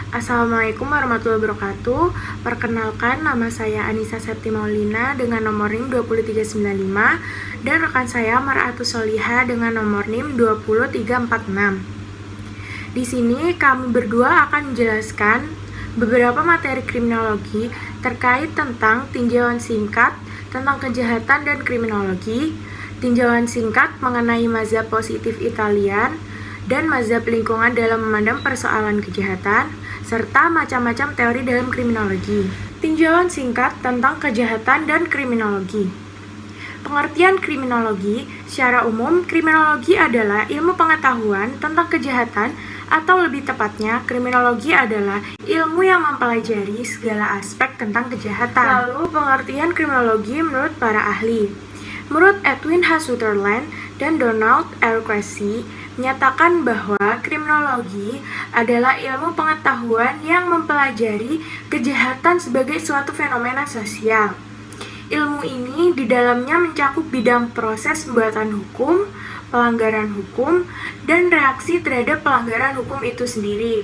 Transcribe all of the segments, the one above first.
Assalamualaikum warahmatullahi wabarakatuh. Perkenalkan, nama saya Anissa Septi Maulina dengan nomor NIM 20395 dan rekan saya Mar'atus Soliha dengan nomor NIM 20346. Di sini kami berdua akan menjelaskan beberapa materi kriminologi terkait tentang tinjauan singkat tentang kejahatan dan kriminologi, tinjauan singkat mengenai mazhab positif Italian, dan mazhab lingkungan dalam memandang persoalan kejahatan, serta macam-macam teori dalam kriminologi. Tinjauan singkat tentang kejahatan dan kriminologi. Pengertian kriminologi, secara umum, kriminologi adalah ilmu pengetahuan tentang kejahatan, atau lebih tepatnya, kriminologi adalah ilmu yang mempelajari segala aspek tentang kejahatan. Lalu, pengertian kriminologi menurut para ahli. Menurut Edwin H. Sutherland dan Donald R. Creasy, menyatakan bahwa kriminologi adalah ilmu pengetahuan yang mempelajari kejahatan sebagai suatu fenomena sosial. Ilmu ini di dalamnya mencakup bidang proses pembuatan hukum, pelanggaran hukum, dan reaksi terhadap pelanggaran hukum itu sendiri.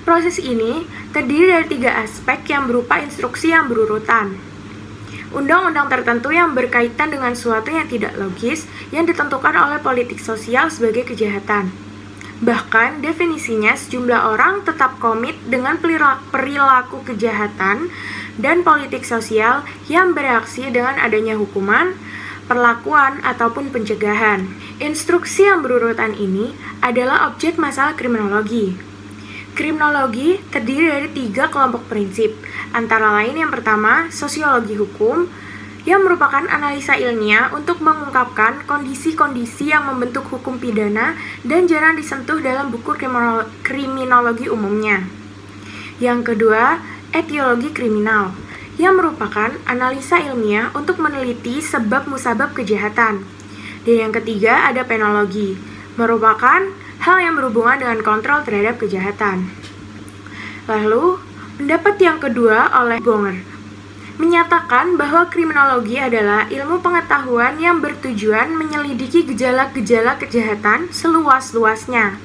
Proses ini terdiri dari 3 aspek yang berupa instruksi yang berurutan. Undang-undang tertentu yang berkaitan dengan suatu yang tidak logis yang ditentukan oleh politik sosial sebagai kejahatan. Bahkan definisinya sejumlah orang tetap komit dengan perilaku kejahatan dan politik sosial yang bereaksi dengan adanya hukuman, perlakuan, ataupun pencegahan. Instruksi yang berurutan ini adalah objek masalah kriminologi. Kriminologi terdiri dari 3 kelompok prinsip, antara lain yang pertama, sosiologi hukum, yang merupakan analisa ilmiah untuk mengungkapkan kondisi-kondisi yang membentuk hukum pidana dan jarang disentuh dalam buku kriminologi umumnya. Yang kedua, etiologi kriminal, yang merupakan analisa ilmiah untuk meneliti sebab-musabab kejahatan. Dan yang ketiga, ada penologi, merupakan hal yang berhubungan dengan kontrol terhadap kejahatan. Lalu, pendapat yang kedua oleh Gonger menyatakan bahwa kriminologi adalah ilmu pengetahuan yang bertujuan menyelidiki gejala-gejala kejahatan seluas-luasnya.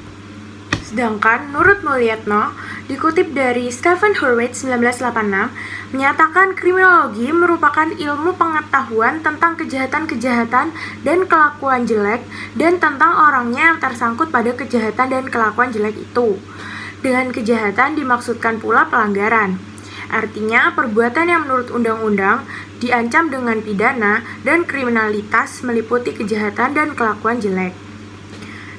Sedangkan Nurut Mulyatno dikutip dari Stephen Hurwitz 1986 menyatakan kriminologi merupakan ilmu pengetahuan tentang kejahatan-kejahatan dan kelakuan jelek dan tentang orangnya yang tersangkut pada kejahatan dan kelakuan jelek itu. Dengan kejahatan dimaksudkan pula pelanggaran. Artinya perbuatan yang menurut undang-undang diancam dengan pidana dan kriminalitas meliputi kejahatan dan kelakuan jelek.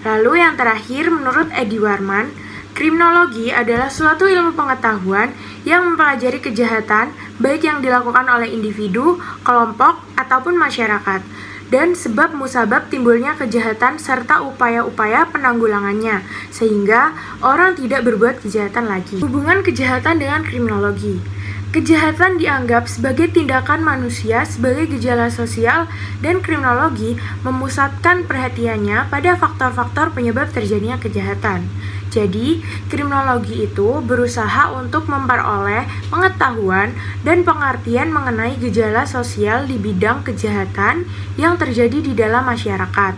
Lalu yang terakhir menurut Edi Warman, kriminologi adalah suatu ilmu pengetahuan yang mempelajari kejahatan baik yang dilakukan oleh individu, kelompok, ataupun masyarakat, dan sebab musabab timbulnya kejahatan serta upaya-upaya penanggulangannya, sehingga orang tidak berbuat kejahatan lagi. Hubungan kejahatan dengan kriminologi. Kejahatan dianggap sebagai tindakan manusia sebagai gejala sosial dan kriminologi memusatkan perhatiannya pada faktor-faktor penyebab terjadinya kejahatan. Jadi, kriminologi itu berusaha untuk memperoleh pengetahuan dan pengertian mengenai gejala sosial di bidang kejahatan yang terjadi di dalam masyarakat.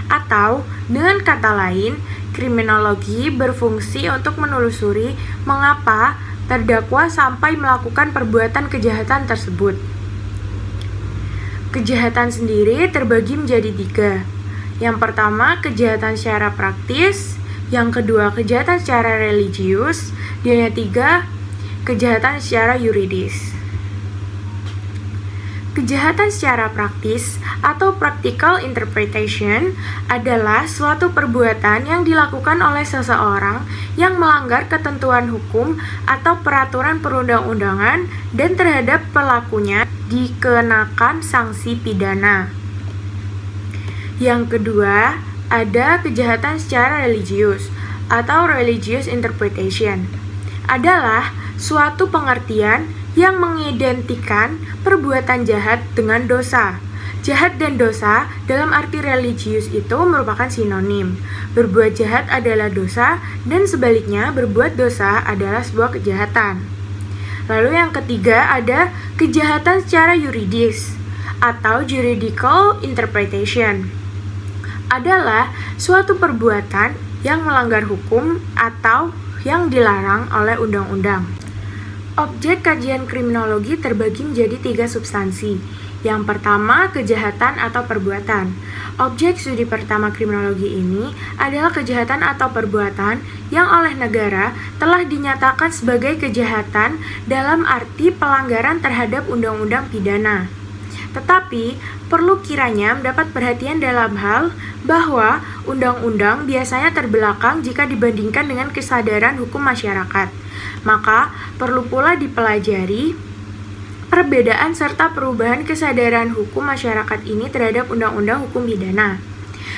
Atau, dengan kata lain, kriminologi berfungsi untuk menelusuri mengapa terdakwa sampai melakukan perbuatan kejahatan tersebut. Kejahatan sendiri terbagi menjadi 3. Yang pertama, kejahatan secara praktis. Yang kedua, kejahatan secara religius. Dan yang ketiga, kejahatan secara yuridis. Kejahatan secara praktis atau practical interpretation adalah suatu perbuatan yang dilakukan oleh seseorang yang melanggar ketentuan hukum atau peraturan perundang-undangan dan terhadap pelakunya dikenakan sanksi pidana. Yang kedua, ada kejahatan secara religius atau religious interpretation. Adalah suatu pengertian yang mengidentikan perbuatan jahat dengan dosa. Jahat dan dosa dalam arti religius itu merupakan sinonim. Berbuat jahat adalah dosa dan sebaliknya berbuat dosa adalah sebuah kejahatan. Lalu yang ketiga ada kejahatan secara yuridis atau juridical interpretation. Adalah suatu perbuatan yang melanggar hukum atau yang dilarang oleh undang-undang. Objek kajian kriminologi terbagi menjadi 3 substansi. Yang pertama, kejahatan atau perbuatan. Objek studi pertama kriminologi ini adalah kejahatan atau perbuatan yang oleh negara telah dinyatakan sebagai kejahatan dalam arti pelanggaran terhadap undang-undang pidana. Tetapi, perlu kiranya mendapat perhatian dalam hal bahwa undang-undang biasanya terbelakang jika dibandingkan dengan kesadaran hukum masyarakat. Maka, perlu pula dipelajari perbedaan serta perubahan kesadaran hukum masyarakat ini terhadap undang-undang hukum pidana.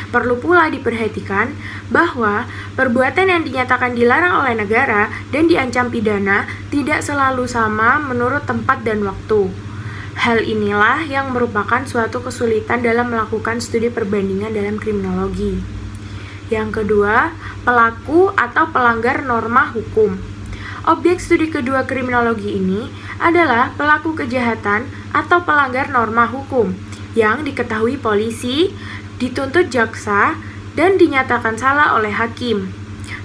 Perlu pula diperhatikan bahwa perbuatan yang dinyatakan dilarang oleh negara dan diancam pidana tidak selalu sama menurut tempat dan waktu. Hal inilah yang merupakan suatu kesulitan dalam melakukan studi perbandingan dalam kriminologi. Yang kedua, pelaku atau pelanggar norma hukum. Objek studi kedua kriminologi ini adalah pelaku kejahatan atau pelanggar norma hukum yang diketahui polisi, dituntut jaksa, dan dinyatakan salah oleh hakim.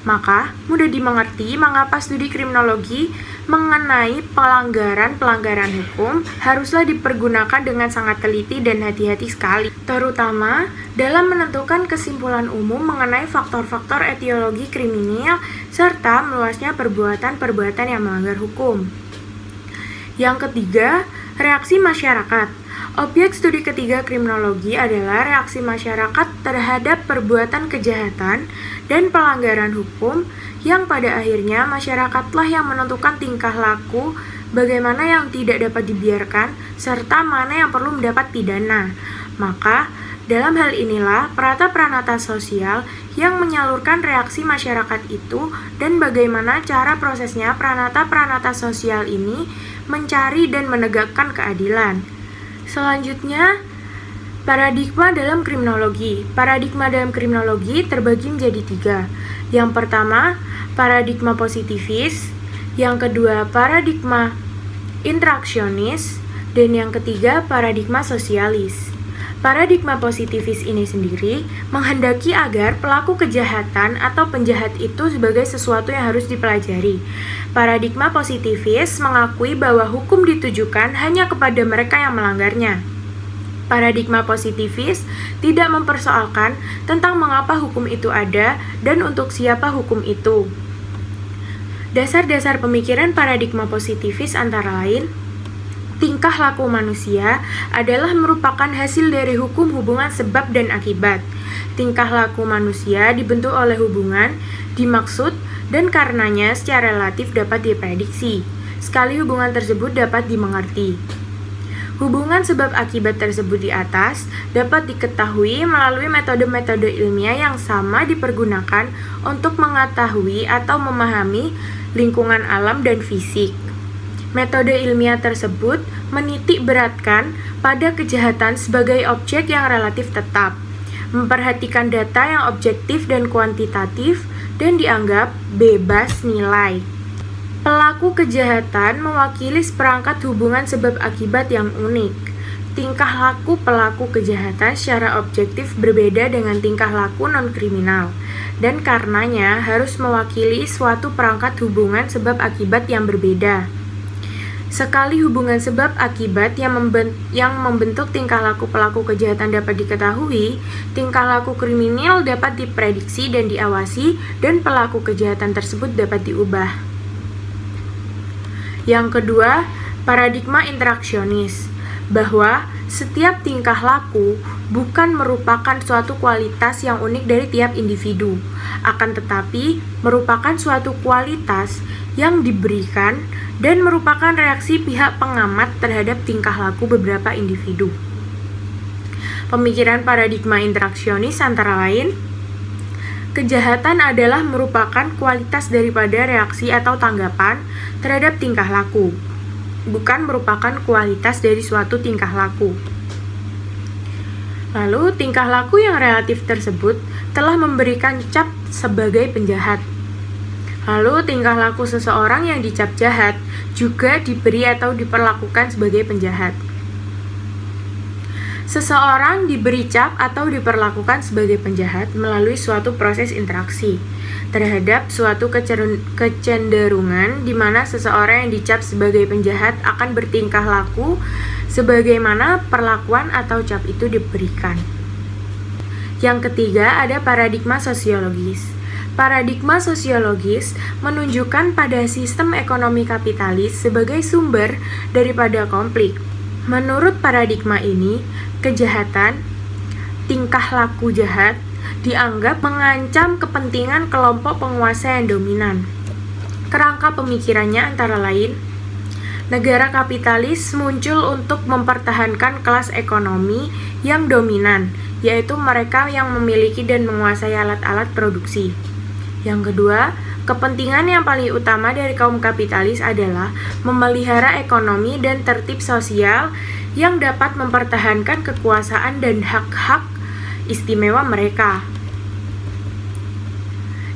Maka, mudah dimengerti mengapa studi kriminologi mengenai pelanggaran-pelanggaran hukum haruslah dipergunakan dengan sangat teliti dan hati-hati sekali, terutama dalam menentukan kesimpulan umum mengenai faktor-faktor etiologi kriminal serta meluasnya perbuatan-perbuatan yang melanggar hukum. Yang ketiga, reaksi masyarakat. Objek studi ketiga kriminologi adalah reaksi masyarakat terhadap perbuatan kejahatan dan pelanggaran hukum yang pada akhirnya masyarakatlah yang menentukan tingkah laku bagaimana yang tidak dapat dibiarkan serta mana yang perlu mendapat pidana. Maka, dalam hal inilah peranata-peranata sosial yang menyalurkan reaksi masyarakat itu dan bagaimana cara prosesnya peranata-peranata sosial ini mencari dan menegakkan keadilan. Selanjutnya, paradigma dalam kriminologi. Paradigma dalam kriminologi terbagi menjadi 3. Yang pertama, paradigma positivis. Yang kedua, paradigma interaksionis. Dan yang ketiga, paradigma sosialis. Paradigma positivis ini sendiri menghendaki agar pelaku kejahatan atau penjahat itu sebagai sesuatu yang harus dipelajari. Paradigma positivis mengakui bahwa hukum ditujukan hanya kepada mereka yang melanggarnya. Paradigma positivis tidak mempersoalkan tentang mengapa hukum itu ada dan untuk siapa hukum itu. Dasar-dasar pemikiran paradigma positivis antara lain, tingkah laku manusia adalah merupakan hasil dari hukum hubungan sebab dan akibat. Tingkah laku manusia dibentuk oleh hubungan, dimaksud, dan karenanya secara relatif dapat diprediksi, sekali hubungan tersebut dapat dimengerti. Hubungan sebab akibat tersebut di atas dapat diketahui melalui metode-metode ilmiah yang sama dipergunakan untuk mengetahui atau memahami lingkungan alam dan fisik. Metode ilmiah tersebut menitik beratkan pada kejahatan sebagai objek yang relatif tetap, memperhatikan data yang objektif dan kuantitatif, dan dianggap bebas nilai. Pelaku kejahatan mewakili seperangkat hubungan sebab akibat yang unik. Tingkah laku pelaku kejahatan secara objektif berbeda dengan tingkah laku non-kriminal, dan karenanya harus mewakili suatu perangkat hubungan sebab akibat yang berbeda. Sekali hubungan sebab akibat yang membentuk tingkah laku pelaku kejahatan dapat diketahui, tingkah laku kriminal dapat diprediksi dan diawasi, dan pelaku kejahatan tersebut dapat diubah. Yang kedua, paradigma interaksionis, bahwa setiap tingkah laku bukan merupakan suatu kualitas yang unik dari tiap individu, akan tetapi merupakan suatu kualitas yang diberikan dan merupakan reaksi pihak pengamat terhadap tingkah laku beberapa individu. Pemikiran paradigma interaksionis antara lain, kejahatan adalah merupakan kualitas daripada reaksi atau tanggapan terhadap tingkah laku, bukan merupakan kualitas dari suatu tingkah laku. Lalu, tingkah laku yang relatif tersebut telah memberikan cap sebagai penjahat. Lalu, tingkah laku seseorang yang dicap jahat juga diberi atau diperlakukan sebagai penjahat. Seseorang diberi cap atau diperlakukan sebagai penjahat melalui suatu proses interaksi terhadap suatu kecenderungan di mana seseorang yang dicap sebagai penjahat akan bertingkah laku sebagaimana perlakuan atau cap itu diberikan. Yang ketiga, ada paradigma sosiologis. Paradigma sosiologis menunjukkan pada sistem ekonomi kapitalis sebagai sumber daripada konflik. Menurut paradigma ini, kejahatan, tingkah laku jahat, dianggap mengancam kepentingan kelompok penguasa yang dominan. Kerangka pemikirannya antara lain, negara kapitalis muncul untuk mempertahankan kelas ekonomi yang dominan, yaitu mereka yang memiliki dan menguasai alat-alat produksi. Yang kedua, kepentingan yang paling utama dari kaum kapitalis adalah memelihara ekonomi dan tertib sosial yang dapat mempertahankan kekuasaan dan hak-hak istimewa mereka.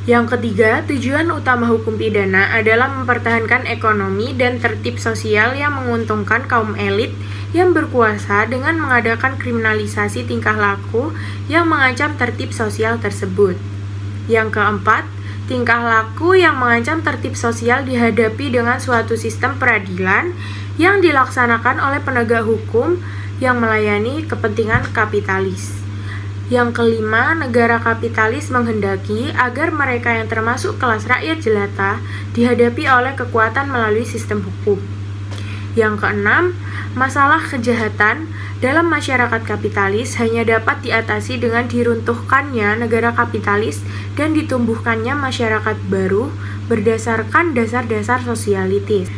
Yang ketiga, tujuan utama hukum pidana adalah mempertahankan ekonomi dan tertib sosial yang menguntungkan kaum elit yang berkuasa dengan mengadakan kriminalisasi tingkah laku yang mengancam tertib sosial tersebut. Yang keempat, tingkah laku yang mengancam tertib sosial dihadapi dengan suatu sistem peradilan yang dilaksanakan oleh penegak hukum yang melayani kepentingan kapitalis. Yang kelima, negara kapitalis menghendaki agar mereka yang termasuk kelas rakyat jelata dihadapi oleh kekuatan melalui sistem hukum. Yang keenam, masalah kejahatan dalam masyarakat kapitalis hanya dapat diatasi dengan diruntuhkannya negara kapitalis dan ditumbuhkannya masyarakat baru berdasarkan dasar-dasar sosialitis.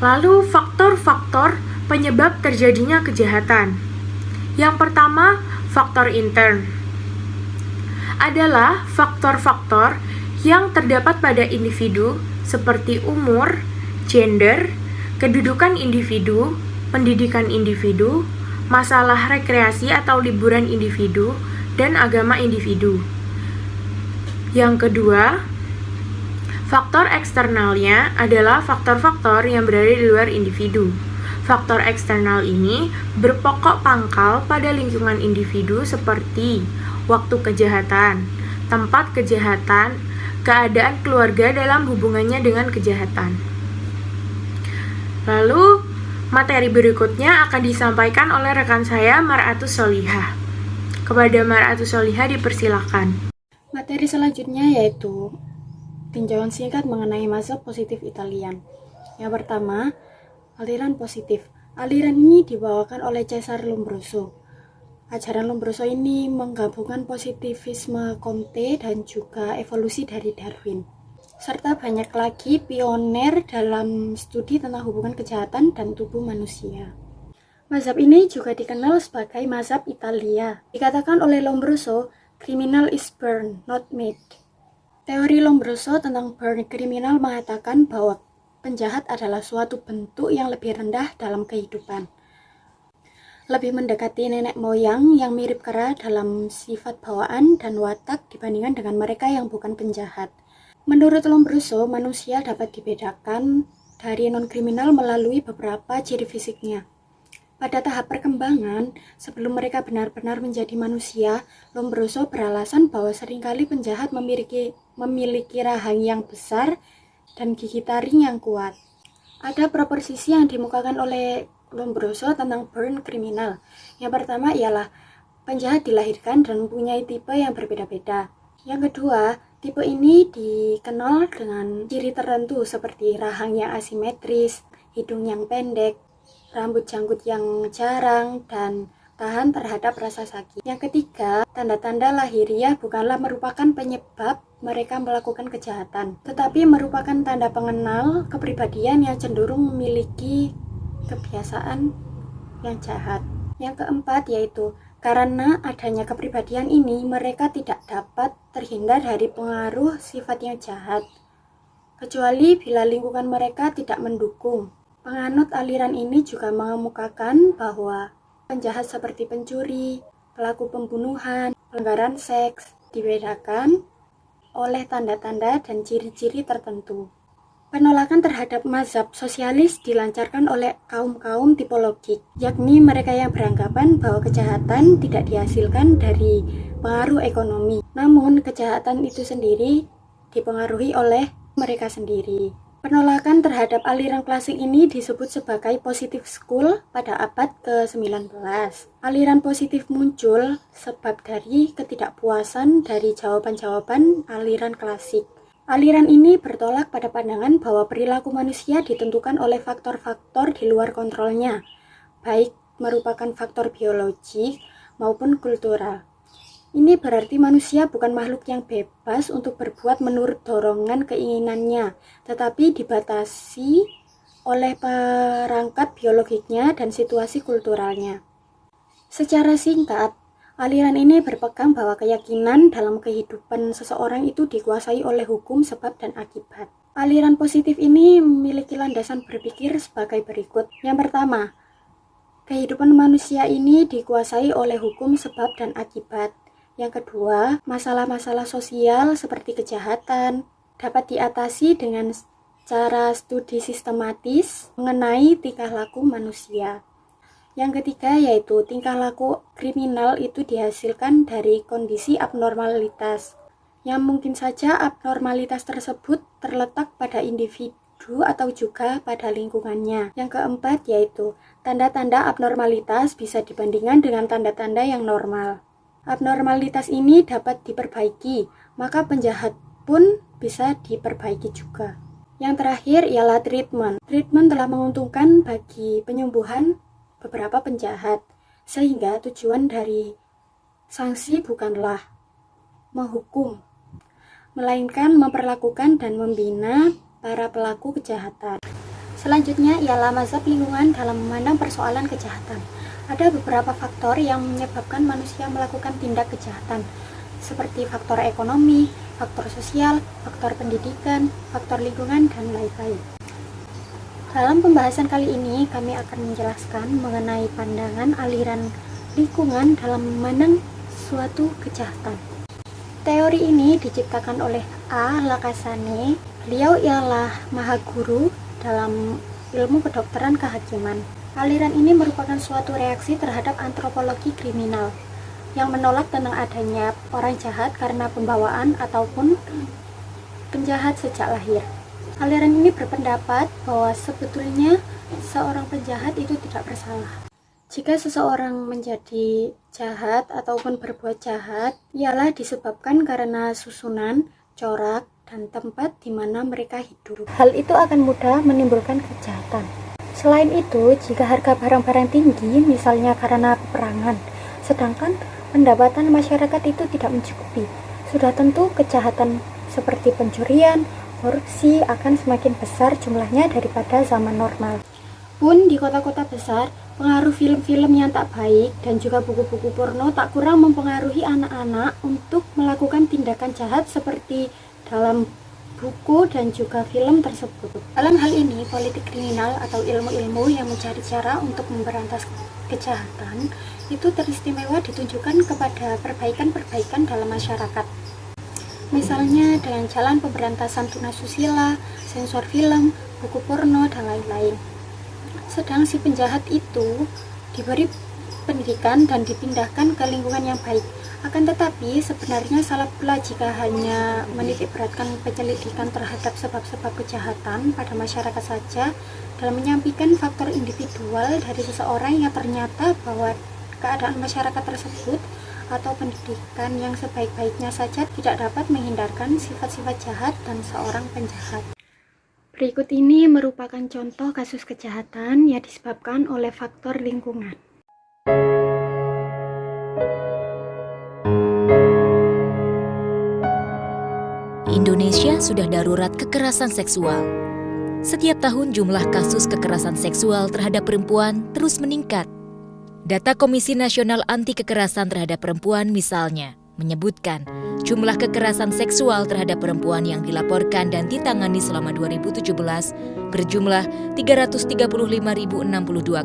Lalu, faktor-faktor penyebab terjadinya kejahatan. Yang pertama, faktor intern adalah faktor-faktor yang terdapat pada individu seperti umur, gender, kedudukan individu, pendidikan individu, masalah rekreasi atau liburan individu, dan agama individu. Yang kedua, faktor eksternalnya adalah faktor-faktor yang berada di luar individu. Faktor eksternal ini berpokok pangkal pada lingkungan individu seperti waktu kejahatan, tempat kejahatan, keadaan keluarga dalam hubungannya dengan kejahatan. Lalu, materi berikutnya akan disampaikan oleh rekan saya, Mar'atus Solihah. Kepada Mar'atus Solihah dipersilakan. Materi selanjutnya yaitu tinjauan singkat mengenai mazhab positif Italian. Yang pertama, aliran positif. Aliran ini dibawakan oleh Cesare Lombroso. Ajaran Lombroso ini menggabungkan positivisme Comte dan juga evolusi dari Darwin. Serta banyak lagi pioner dalam studi tentang hubungan kejahatan dan tubuh manusia. Mazhab ini juga dikenal sebagai mazhab Italia. Dikatakan oleh Lombroso, criminal is born, not made. Teori Lombroso tentang born criminal mengatakan bahwa penjahat adalah suatu bentuk yang lebih rendah dalam kehidupan. Lebih mendekati nenek moyang yang mirip kera dalam sifat bawaan dan watak dibandingkan dengan mereka yang bukan penjahat. Menurut Lombroso, manusia dapat dibedakan dari non-kriminal melalui beberapa ciri fisiknya. Pada tahap perkembangan, sebelum mereka benar-benar menjadi manusia, Lombroso beralasan bahwa seringkali penjahat memiliki rahang yang besar dan gigi taring yang kuat. Ada proposisi yang dimukakan oleh Lombroso tentang born criminal. Yang pertama ialah penjahat dilahirkan dan mempunyai tipe yang berbeda-beda. Yang kedua, tipe ini dikenal dengan ciri tertentu seperti rahang yang asimetris, hidung yang pendek, rambut janggut yang jarang, dan tahan terhadap rasa sakit. Yang ketiga, tanda-tanda lahiriah bukanlah merupakan penyebab mereka melakukan kejahatan, tetapi merupakan tanda pengenal kepribadian yang cenderung memiliki kebiasaan yang jahat. Yang keempat yaitu, karena adanya kepribadian ini, mereka tidak dapat terhindar dari pengaruh sifat yang jahat, kecuali bila lingkungan mereka tidak mendukung. Penganut aliran ini juga mengemukakan bahwa penjahat seperti pencuri, pelaku pembunuhan, pelanggaran seks dibedakan oleh tanda-tanda dan ciri-ciri tertentu. Penolakan terhadap mazhab sosialis dilancarkan oleh kaum-kaum tipologik, yakni mereka yang beranggapan bahwa kejahatan tidak dihasilkan dari pengaruh ekonomi, namun kejahatan itu sendiri dipengaruhi oleh mereka sendiri. Penolakan terhadap aliran klasik ini disebut sebagai positive school pada abad ke-19. Aliran positif muncul sebab dari ketidakpuasan dari jawaban-jawaban aliran klasik. Aliran ini bertolak pada pandangan bahwa perilaku manusia ditentukan oleh faktor-faktor di luar kontrolnya, baik merupakan faktor biologik maupun kultural. Ini berarti manusia bukan makhluk yang bebas untuk berbuat menurut dorongan keinginannya, tetapi dibatasi oleh perangkat biologiknya dan situasi kulturalnya. Secara singkat, aliran ini berpegang bahwa keyakinan dalam kehidupan seseorang itu dikuasai oleh hukum sebab dan akibat. Aliran positif ini memiliki landasan berpikir sebagai berikut. Yang pertama, kehidupan manusia ini dikuasai oleh hukum sebab dan akibat. Yang kedua, masalah-masalah sosial seperti kejahatan dapat diatasi dengan cara studi sistematis mengenai tingkah laku manusia. Yang ketiga yaitu tingkah laku kriminal itu dihasilkan dari kondisi abnormalitas, yang mungkin saja abnormalitas tersebut terletak pada individu atau juga pada lingkungannya. Yang keempat yaitu tanda-tanda abnormalitas bisa dibandingkan dengan tanda-tanda yang normal. Abnormalitas ini dapat diperbaiki, maka penjahat pun bisa diperbaiki juga. Yang terakhir ialah treatment. Treatment telah menguntungkan bagi penyembuhan beberapa penjahat, sehingga tujuan dari sanksi bukanlah menghukum, melainkan memperlakukan dan membina para pelaku kejahatan. Selanjutnya ialah mazhab lingkungan dalam memandang persoalan kejahatan. Ada beberapa faktor yang menyebabkan manusia melakukan tindak kejahatan, seperti faktor ekonomi, faktor sosial, faktor pendidikan, faktor lingkungan, dan lain-lain. Dalam pembahasan kali ini, kami akan menjelaskan mengenai pandangan aliran lingkungan dalam memandang suatu kejahatan. Teori ini diciptakan oleh A. Lacassagne. Beliau ialah mahaguru dalam ilmu kedokteran kehakiman. Aliran ini merupakan suatu reaksi terhadap antropologi kriminal yang menolak tentang adanya orang jahat karena pembawaan ataupun penjahat sejak lahir. Aliran ini berpendapat bahwa sebetulnya seorang penjahat itu tidak bersalah. Jika seseorang menjadi jahat ataupun berbuat jahat, ialah disebabkan karena susunan, corak, dan tempat di mana mereka hidup. Hal itu akan mudah menimbulkan kejahatan. Selain itu, jika harga barang-barang tinggi, misalnya karena peperangan, sedangkan pendapatan masyarakat itu tidak mencukupi, sudah tentu kejahatan seperti pencurian, korupsi akan semakin besar jumlahnya daripada zaman normal. Pun di kota-kota besar, pengaruh film-film yang tak baik dan juga buku-buku porno tak kurang mempengaruhi anak-anak untuk melakukan tindakan jahat seperti dalam buku dan juga film tersebut. Dalam hal ini, politik kriminal atau ilmu-ilmu yang mencari cara untuk memberantas kejahatan itu teristimewa ditunjukkan kepada perbaikan-perbaikan dalam masyarakat. Misalnya dengan jalan pemberantasan tunasusila, sensor film, buku porno, dan lain-lain. Sedang si penjahat itu diberi pendidikan dan dipindahkan ke lingkungan yang baik. Akan tetapi, sebenarnya salah pula jika hanya menitik beratkan penyelidikan terhadap sebab-sebab kejahatan pada masyarakat saja dalam menyampaikan faktor individual dari seseorang yang ternyata bahwa keadaan masyarakat tersebut atau pendidikan yang sebaik-baiknya saja tidak dapat menghindarkan sifat-sifat jahat dan seorang penjahat. Berikut ini merupakan contoh kasus kejahatan yang disebabkan oleh faktor lingkungan. Indonesia sudah darurat kekerasan seksual. Setiap tahun jumlah kasus kekerasan seksual terhadap perempuan terus meningkat. Data Komisi Nasional Anti Kekerasan Terhadap Perempuan misalnya menyebutkan jumlah kekerasan seksual terhadap perempuan yang dilaporkan dan ditangani selama 2017 berjumlah 335.062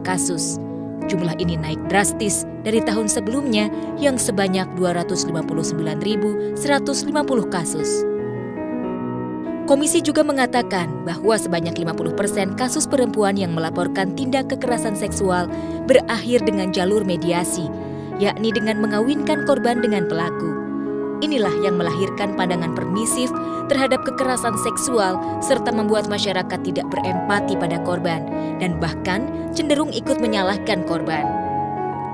kasus. Jumlah ini naik drastis dari tahun sebelumnya yang sebanyak 259.150 kasus. Komisi juga mengatakan bahwa sebanyak 50% kasus perempuan yang melaporkan tindak kekerasan seksual berakhir dengan jalur mediasi, yakni dengan mengawinkan korban dengan pelaku. Inilah yang melahirkan pandangan permisif terhadap kekerasan seksual serta membuat masyarakat tidak berempati pada korban dan bahkan cenderung ikut menyalahkan korban.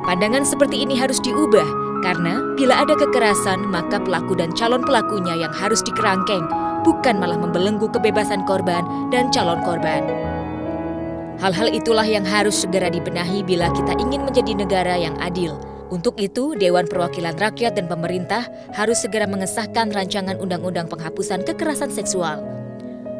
Pandangan seperti ini harus diubah karena bila ada kekerasan maka pelaku dan calon pelakunya yang harus dikerangkeng, bukan malah membelenggu kebebasan korban dan calon korban. Hal-hal itulah yang harus segera dibenahi bila kita ingin menjadi negara yang adil. Untuk itu, Dewan Perwakilan Rakyat dan pemerintah harus segera mengesahkan rancangan Undang-Undang Penghapusan Kekerasan Seksual.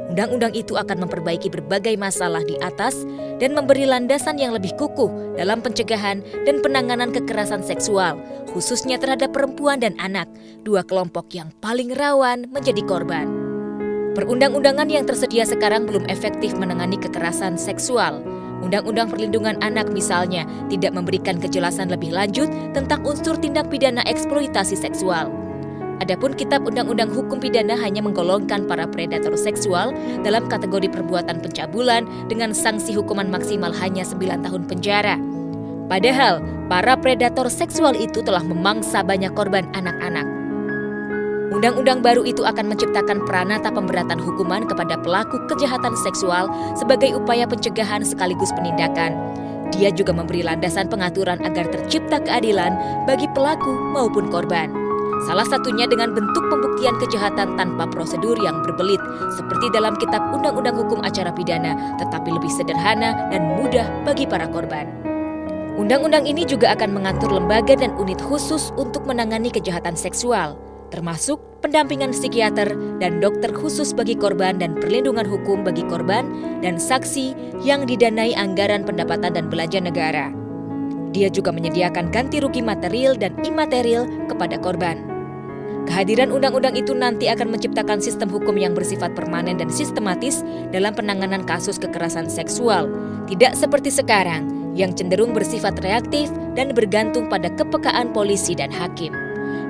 Undang-undang itu akan memperbaiki berbagai masalah di atas dan memberi landasan yang lebih kukuh dalam pencegahan dan penanganan kekerasan seksual, khususnya terhadap perempuan dan anak, dua kelompok yang paling rawan menjadi korban. Perundang-undangan yang tersedia sekarang belum efektif menangani kekerasan seksual. Undang-Undang Perlindungan Anak misalnya tidak memberikan kejelasan lebih lanjut tentang unsur tindak pidana eksploitasi seksual. Adapun Kitab Undang-Undang Hukum Pidana hanya menggolongkan para predator seksual dalam kategori perbuatan pencabulan dengan sanksi hukuman maksimal hanya 9 tahun penjara. Padahal, para predator seksual itu telah memangsa banyak korban anak-anak. Undang-undang baru itu akan menciptakan pranata pemberatan hukuman kepada pelaku kejahatan seksual sebagai upaya pencegahan sekaligus penindakan. Dia juga memberi landasan pengaturan agar tercipta keadilan bagi pelaku maupun korban. Salah satunya dengan bentuk pembuktian kejahatan tanpa prosedur yang berbelit, seperti dalam Kitab Undang-Undang Hukum Acara Pidana, tetapi lebih sederhana dan mudah bagi para korban. Undang-undang ini juga akan mengatur lembaga dan unit khusus untuk menangani kejahatan seksual, termasuk pendampingan psikiater dan dokter khusus bagi korban dan perlindungan hukum bagi korban dan saksi yang didanai anggaran pendapatan dan belanja negara. Dia juga menyediakan ganti rugi material dan imaterial kepada korban. Kehadiran undang-undang itu nanti akan menciptakan sistem hukum yang bersifat permanen dan sistematis dalam penanganan kasus kekerasan seksual, tidak seperti sekarang yang cenderung bersifat reaktif dan bergantung pada kepekaan polisi dan hakim.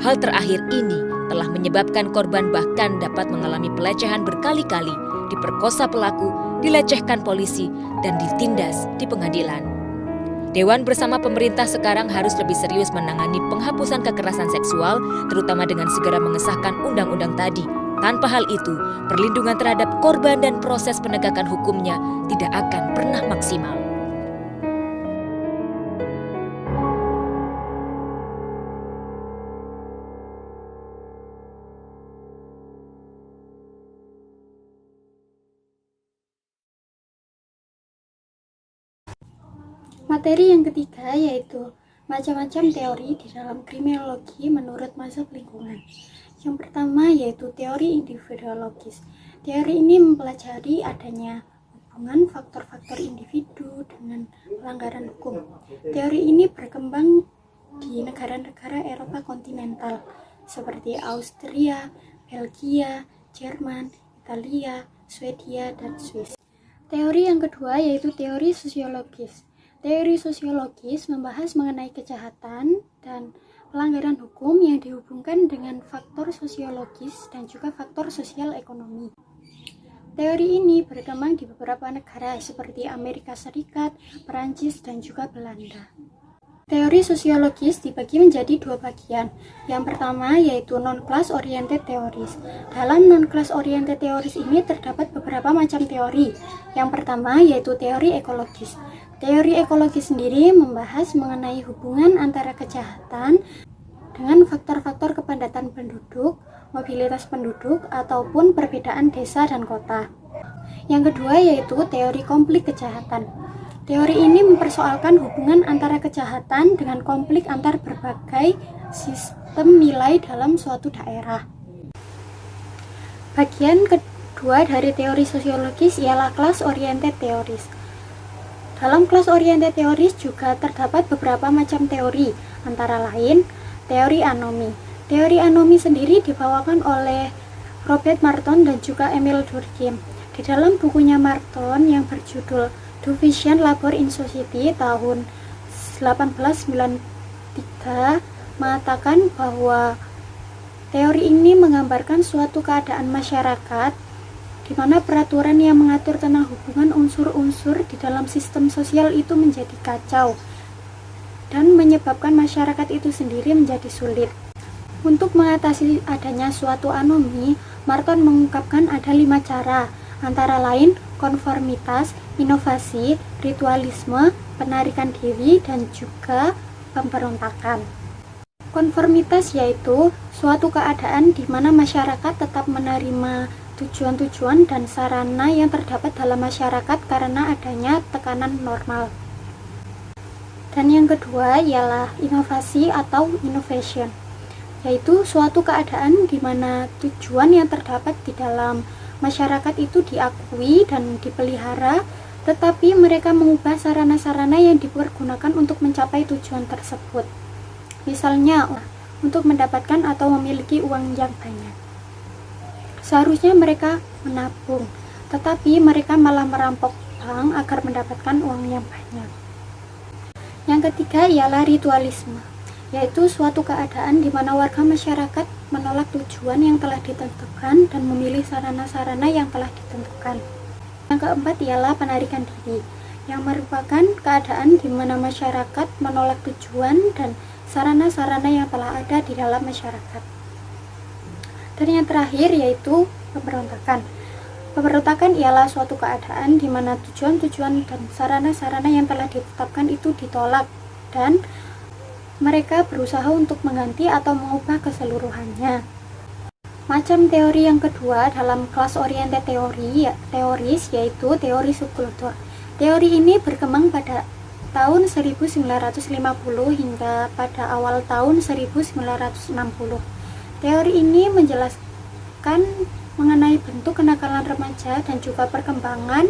Hal terakhir ini telah menyebabkan korban bahkan dapat mengalami pelecehan berkali-kali, diperkosa pelaku, dilecehkan polisi, dan ditindas di pengadilan. Dewan bersama pemerintah sekarang harus lebih serius menangani penghapusan kekerasan seksual, terutama dengan segera mengesahkan undang-undang tadi. Tanpa hal itu, perlindungan terhadap korban dan proses penegakan hukumnya tidak akan pernah maksimal. Materi yang ketiga yaitu macam-macam teori di dalam kriminologi menurut mazhab lingkungan. Yang pertama yaitu teori individuologis. Teori ini mempelajari adanya hubungan faktor-faktor individu dengan pelanggaran hukum. Teori ini berkembang di negara-negara Eropa kontinental seperti Austria, Belgia, Jerman, Italia, Swedia, dan Swiss. Teori yang kedua yaitu teori sosiologis. Teori sosiologis membahas mengenai kejahatan dan pelanggaran hukum yang dihubungkan dengan faktor sosiologis dan juga faktor sosial ekonomi. Teori ini berkembang di beberapa negara seperti Amerika Serikat, Perancis, dan juga Belanda. Teori sosiologis dibagi menjadi dua bagian. Yang pertama yaitu non-class oriented theories. Dalam non-class oriented theories ini terdapat beberapa macam teori. Yang pertama yaitu teori ekologis. Teori ekologis sendiri membahas mengenai hubungan antara kejahatan dengan faktor-faktor kepadatan penduduk, mobilitas penduduk, ataupun perbedaan desa dan kota. Yang kedua yaitu teori konflik kejahatan. Teori ini mempersoalkan hubungan antara kejahatan dengan konflik antar berbagai sistem nilai dalam suatu daerah. Bagian kedua dari teori sosiologis ialah class oriented theories. Dalam class oriented theories juga terdapat beberapa macam teori, antara lain teori anomi. Teori anomi sendiri dibawakan oleh Robert Merton dan juga Emil Durkheim. Di dalam bukunya Merton yang berjudul Division Labor in Society tahun 1893 mengatakan bahwa teori ini menggambarkan suatu keadaan masyarakat di mana peraturan yang mengatur tentang hubungan unsur-unsur di dalam sistem sosial itu menjadi kacau dan menyebabkan masyarakat itu sendiri menjadi sulit. Untuk mengatasi adanya suatu anomi, Marton mengungkapkan ada 5 cara, antara lain konformitas, inovasi, ritualisme, penarikan diri, dan juga pemberontakan. Konformitas yaitu suatu keadaan di mana masyarakat tetap menerima tujuan-tujuan dan sarana yang terdapat dalam masyarakat karena adanya tekanan normal. Dan yang kedua ialah inovasi atau innovation, yaitu suatu keadaan di mana tujuan yang terdapat di dalam masyarakat itu diakui dan dipelihara, tetapi mereka mengubah sarana-sarana yang dipergunakan untuk mencapai tujuan tersebut. Misalnya, untuk mendapatkan atau memiliki uang yang banyak. Seharusnya mereka menabung, tetapi mereka malah merampok bank agar mendapatkan uang yang banyak. Yang ketiga ialah ritualisme, yaitu suatu keadaan di mana warga masyarakat menolak tujuan yang telah ditentukan dan memilih sarana-sarana yang telah ditentukan. Yang keempat ialah penarikan diri, yang merupakan keadaan di mana masyarakat menolak tujuan dan sarana-sarana yang telah ada di dalam masyarakat. Dan yang terakhir yaitu pemberontakan. Pemberontakan ialah suatu keadaan di mana tujuan-tujuan dan sarana-sarana yang telah ditetapkan itu ditolak dan mereka berusaha untuk mengganti atau mengubah keseluruhannya. Macam teori yang kedua dalam class oriented teoris yaitu teori subkultur. Teori ini berkembang pada tahun 1950 hingga pada awal tahun 1960. Teori ini menjelaskan mengenai bentuk kenakalan remaja dan juga perkembangan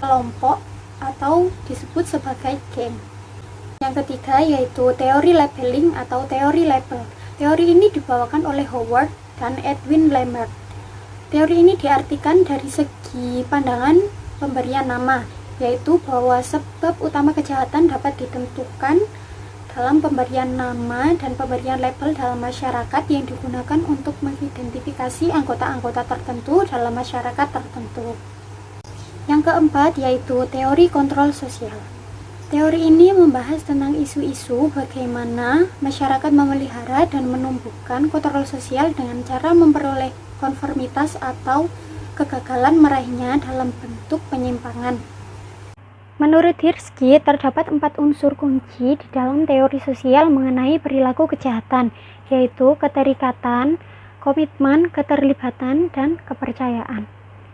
kelompok atau disebut sebagai geng. Yang ketiga yaitu teori labeling atau teori label. Teori ini dibawakan oleh Howard dan Edwin Lambert. Teori ini diartikan dari segi pandangan pemberian nama, yaitu bahwa sebab utama kejahatan dapat ditentukan dalam pemberian nama dan pemberian label dalam masyarakat yang digunakan untuk mengidentifikasi anggota-anggota tertentu dalam masyarakat tertentu. Yang keempat yaitu teori kontrol sosial. Teori ini membahas tentang isu-isu bagaimana masyarakat memelihara dan menumbuhkan kontrol sosial dengan cara memperoleh konformitas atau kegagalan meraihnya dalam bentuk penyimpangan. Menurut Hirschi, terdapat 4 unsur kunci di dalam teori sosial mengenai perilaku kejahatan, yaitu keterikatan, komitmen, keterlibatan, dan kepercayaan.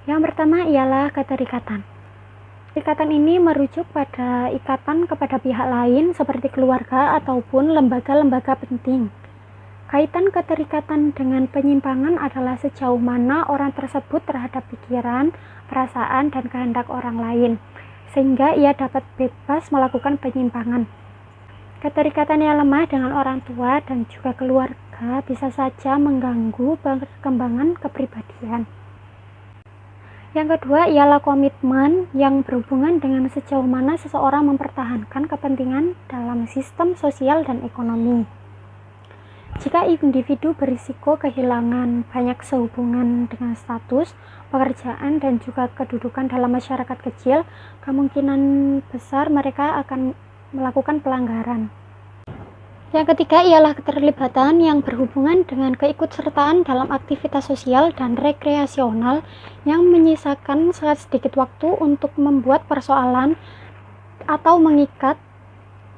Yang pertama ialah keterikatan. Ikatan ini merujuk pada ikatan kepada pihak lain seperti keluarga ataupun lembaga-lembaga penting. Kaitan keterikatan dengan penyimpangan adalah sejauh mana orang tersebut terhadap pikiran, perasaan, dan kehendak orang lain, sehingga ia dapat bebas melakukan penyimpangan. Keterikatan yang lemah dengan orang tua dan juga keluarga bisa saja mengganggu perkembangan kepribadian. Yang kedua ialah komitmen yang berhubungan dengan sejauh mana seseorang mempertahankan kepentingan dalam sistem sosial dan ekonomi. Jika individu berisiko kehilangan banyak sehubungan dengan status, pekerjaan, dan juga kedudukan dalam masyarakat kecil, kemungkinan besar mereka akan melakukan pelanggaran. Yang ketiga ialah keterlibatan yang berhubungan dengan keikutsertaan dalam aktivitas sosial dan rekreasional yang menyisakan sangat sedikit waktu untuk membuat persoalan atau mengikat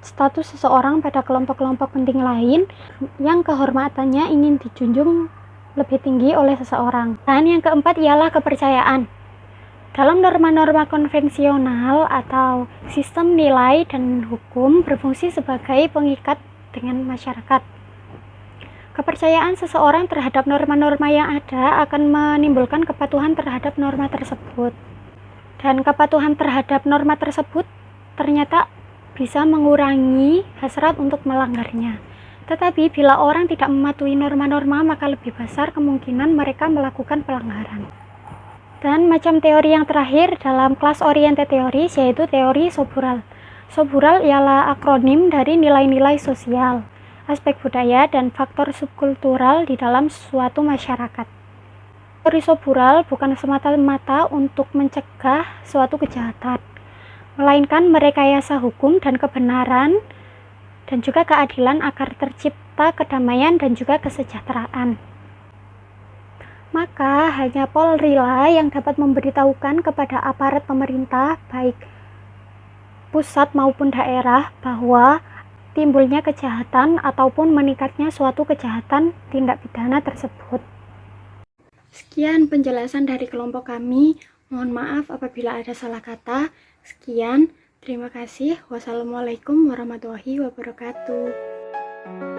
status seseorang pada kelompok-kelompok penting lain yang kehormatannya ingin dijunjung lebih tinggi oleh seseorang. Dan yang keempat ialah kepercayaan. Dalam norma-norma konvensional atau sistem nilai dan hukum berfungsi sebagai pengikat dengan masyarakat. Kepercayaan seseorang terhadap norma-norma yang ada akan menimbulkan kepatuhan terhadap norma tersebut. Dan kepatuhan terhadap norma tersebut ternyata bisa mengurangi hasrat untuk melanggarnya. Tetapi bila orang tidak mematuhi norma-norma, maka lebih besar kemungkinan mereka melakukan pelanggaran. Dan macam teori yang terakhir dalam class oriented theories yaitu teori Sobural. Sobural ialah akronim dari nilai-nilai sosial, aspek budaya, dan faktor subkultural di dalam suatu masyarakat. Risobural bukan semata-mata untuk mencegah suatu kejahatan, melainkan merekayasa hukum dan kebenaran dan juga keadilan agar tercipta kedamaian dan juga kesejahteraan. Maka hanya Polri lah yang dapat memberitahukan kepada aparat pemerintah baik pusat maupun daerah bahwa timbulnya kejahatan ataupun meningkatnya suatu kejahatan tindak pidana tersebut. Sekian penjelasan dari kelompok kami. Mohon maaf apabila ada salah kata. Sekian, terima kasih. Wassalamualaikum warahmatullahi wabarakatuh.